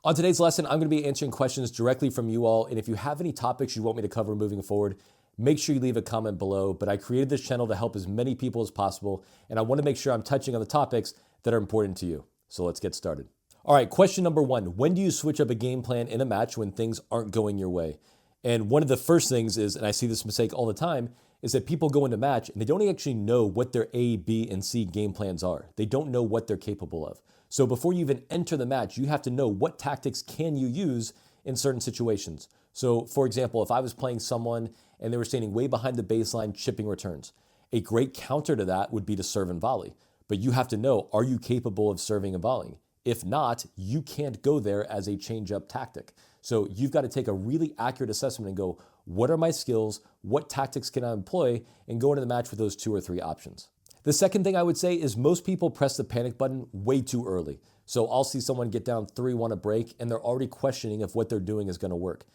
On today's lesson, I'm going to be answering questions directly from you all. And if you have any topics you want me to cover moving forward, make sure you leave a comment below. But I created this channel to help as many people as possible. And I want to make sure I'm touching on the topics that are important to you. So let's get started. All right, question number one. When do you switch up a game plan in a match when things aren't going your way? And one of the first things is, and I see this mistake all the time, is that people go into match and they don't actually know what their A, B, and C game plans are. They don't know what they're capable of. So before you even enter the match, you have to know what tactics can you use in certain situations. So for example, if I was playing someone and they were standing way behind the baseline chipping returns, a great counter to that would be to serve and volley. But you have to know, are you capable of serving and volleying? If not, you can't go there as a change-up tactic. So you've got to take a really accurate assessment and go, what are my skills? What tactics can I employ? And go into the match with those 2 or 3 options. The second thing I would say is most people press the panic button way too early. So I'll see someone get down 3-1 a break and they're already questioning if what they're doing is going to work.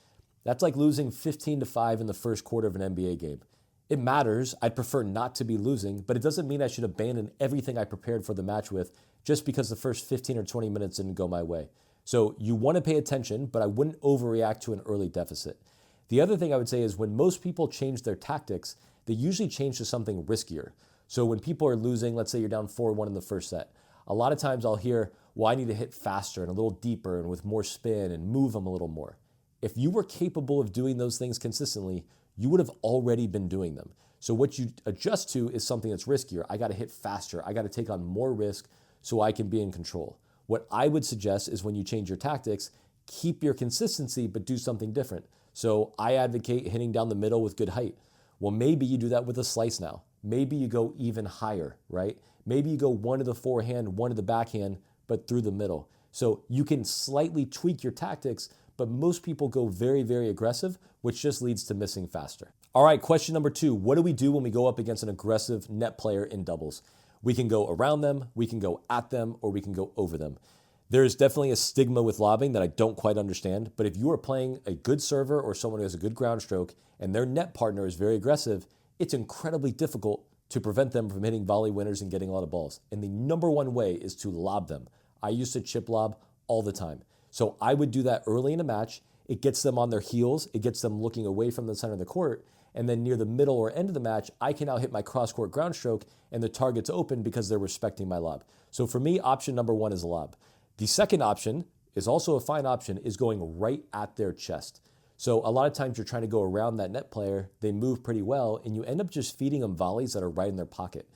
That's like losing 15-5 in the first quarter of an NBA game. It matters. I'd prefer not to be losing, but it doesn't mean I should abandon everything I prepared for the match with just because the first 15 or 20 minutes didn't go my way. So you want to pay attention, but I wouldn't overreact to an early deficit. The other thing I would say is when most people change their tactics, they usually change to something riskier. So when people are losing, let's say you're down 4-1 in the first set, a lot of times I'll hear, well, I need to hit faster and a little deeper and with more spin and move them a little more. If you were capable of doing those things consistently, you would have already been doing them. So what you adjust to is something that's riskier. I got to hit faster. I got to take on more risk so I can be in control. What I would suggest is when you change your tactics, keep your consistency, but do something different. So I advocate hitting down the middle with good height. Well, maybe you do that with a slice now. Maybe you go even higher, right? Maybe you go 1 to the forehand, 1 to the backhand, but through the middle. So you can slightly tweak your tactics, but most people go very, very aggressive, which just leads to missing faster. All right, question number 2. What do we do when we go up against an aggressive net player in doubles? We can go around them, we can go at them, or we can go over them. There is definitely a stigma with lobbing that I don't quite understand, but if you are playing a good server or someone who has a good ground stroke and their net partner is very aggressive, it's incredibly difficult to prevent them from hitting volley winners and getting a lot of balls. And the number one way is to lob them. I used to chip lob all the time. So I would do that early in a match. It gets them on their heels. It gets them looking away from the center of the court. And then near the middle or end of the match, I can now hit my cross-court ground stroke and the target's open because they're respecting my lob. So for me, option number 1 is a lob. The second option is also a fine option, is going right at their chest. So a lot of times you're trying to go around that net player, they move pretty well, and you end up just feeding them volleys that are right in their pocket.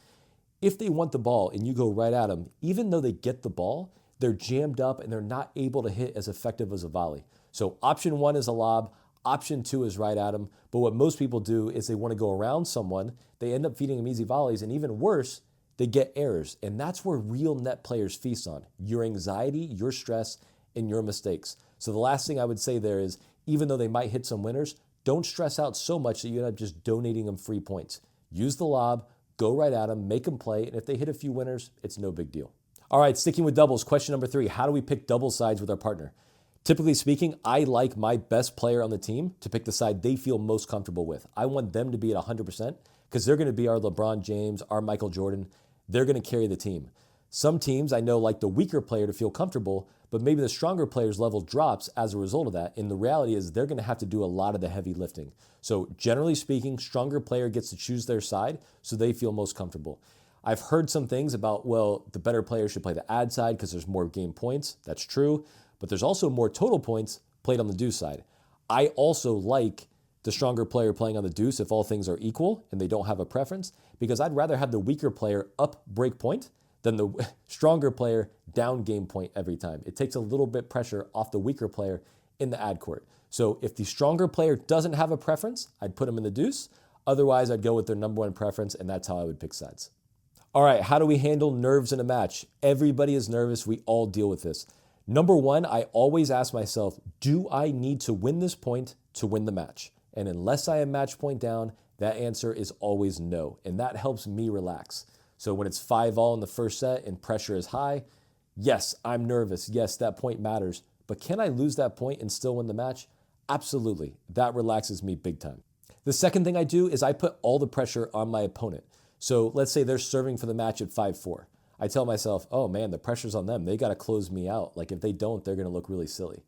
If they want the ball and you go right at them, even though they get the ball, they're jammed up and they're not able to hit as effective as a volley. So option 1 is a lob, option 2 is right at them, but what most people do is they want to go around someone, they end up feeding them easy volleys, and even worse, they get errors. And that's where real net players feast on, your anxiety, your stress, and your mistakes. So the last thing I would say there is, even though they might hit some winners, don't stress out so much that you end up just donating them free points. Use the lob, go right at them, make them play, and if they hit a few winners, it's no big deal. All right, sticking with doubles, question number 3, how do we pick double sides with our partner? Typically speaking, I like my best player on the team to pick the side they feel most comfortable with. I want them to be at 100% because they're going to be our LeBron James, our Michael Jordan. They're going to carry the team. Some teams I know like the weaker player to feel comfortable, but maybe the stronger player's level drops as a result of that. And the reality is they're going to have to do a lot of the heavy lifting. So generally speaking, stronger player gets to choose their side so they feel most comfortable. I've heard some things about, well, the better player should play the ad side because there's more game points. That's true. But there's also more total points played on the deuce side. I also like the stronger player playing on the deuce if all things are equal and they don't have a preference, because I'd rather have the weaker player up break point than the stronger player down game point every time. It takes a little bit pressure off the weaker player in the ad court. So if the stronger player doesn't have a preference, I'd put them in the deuce. Otherwise, I'd go with their number 1 preference, and that's how I would pick sides. All right, how do we handle nerves in a match? Everybody is nervous. We all deal with this. Number 1, I always ask myself, do I need to win this point to win the match? And unless I am match point down, that answer is always no. And that helps me relax. So when it's 5-all in the first set and pressure is high, yes, I'm nervous. Yes, that point matters. But can I lose that point and still win the match? Absolutely. That relaxes me big time. The second thing I do is I put all the pressure on my opponent. So let's say they're serving for the match at 5-4. I tell myself, oh man, the pressure's on them. They got to close me out. Like if they don't, they're going to look really silly.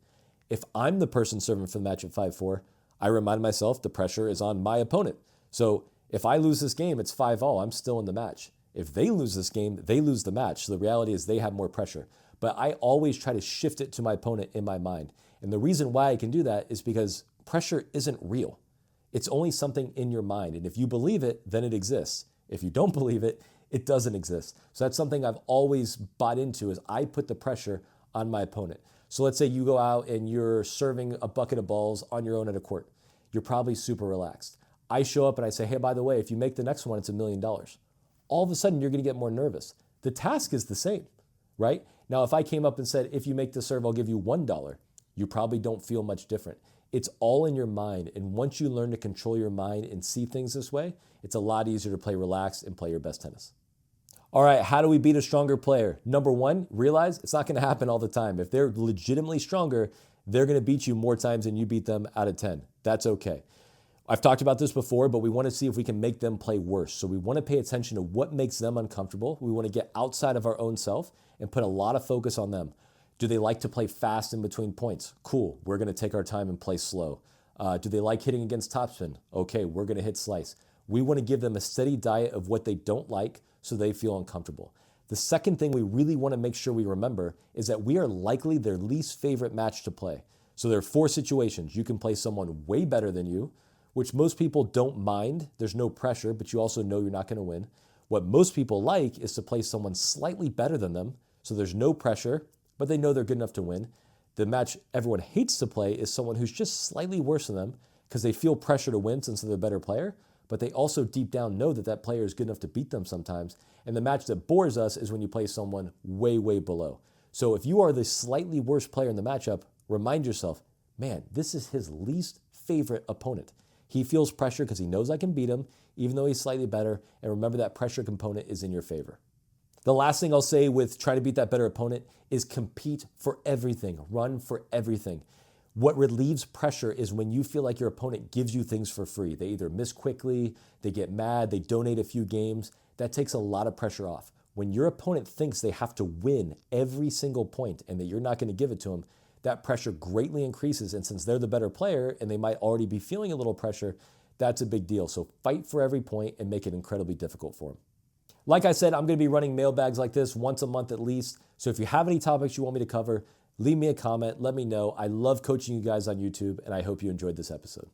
If I'm the person serving for the match at 5-4, I remind myself the pressure is on my opponent. So if I lose this game, it's 5-all. I'm still in the match. If they lose this game, they lose the match. So the reality is they have more pressure. But I always try to shift it to my opponent in my mind. And the reason why I can do that is because pressure isn't real. It's only something in your mind. And if you believe it, then it exists. If you don't believe it, it doesn't exist. So that's something I've always bought into is I put the pressure on my opponent. So let's say you go out and you're serving a bucket of balls on your own at a court. You're probably super relaxed. I show up and I say, hey, by the way, if you make the next one, it's $1 million. All of a sudden, you're going to get more nervous. The task is the same, right? Now, if I came up and said, if you make the serve, I'll give you $1, you probably don't feel much different. It's all in your mind. And once you learn to control your mind and see things this way, it's a lot easier to play relaxed and play your best tennis. All right, how do we beat a stronger player? Number one, realize it's not going to happen all the time. If they're legitimately stronger, they're going to beat you more times than you beat them out of 10. That's okay. I've talked about this before, but we want to see if we can make them play worse. So we want to pay attention to what makes them uncomfortable. We want to get outside of our own self and put a lot of focus on them. Do they like to play fast in between points? Cool, we're going to take our time and play slow. Do they like hitting against topspin? Okay, we're going to hit slice. We want to give them a steady diet of what they don't like so they feel uncomfortable. The second thing we really want to make sure we remember is that we are likely their least favorite match to play. So there are 4 situations. You can play someone way better than you, which most people don't mind. There's no pressure, but you also know you're not going to win. What most people like is to play someone slightly better than them, so there's no pressure, but they know they're good enough to win. The match everyone hates to play is someone who's just slightly worse than them because they feel pressure to win since they're the better player, but they also deep down know that that player is good enough to beat them sometimes. And the match that bores us is when you play someone way, way below. So if you are the slightly worse player in the matchup, remind yourself, man, this is his least favorite opponent. He feels pressure because he knows I can beat him, even though he's slightly better. And remember that pressure component is in your favor. The last thing I'll say with trying to beat that better opponent is compete for everything. Run for everything. What relieves pressure is when you feel like your opponent gives you things for free. They either miss quickly, they get mad, they donate a few games. That takes a lot of pressure off. When your opponent thinks they have to win every single point and that you're not going to give it to them, that pressure greatly increases. And since they're the better player and they might already be feeling a little pressure, that's a big deal. So fight for every point and make it incredibly difficult for them. Like I said, I'm going to be running mailbags like this once a month at least. So if you have any topics you want me to cover, leave me a comment. Let me know. I love coaching you guys on YouTube, and I hope you enjoyed this episode.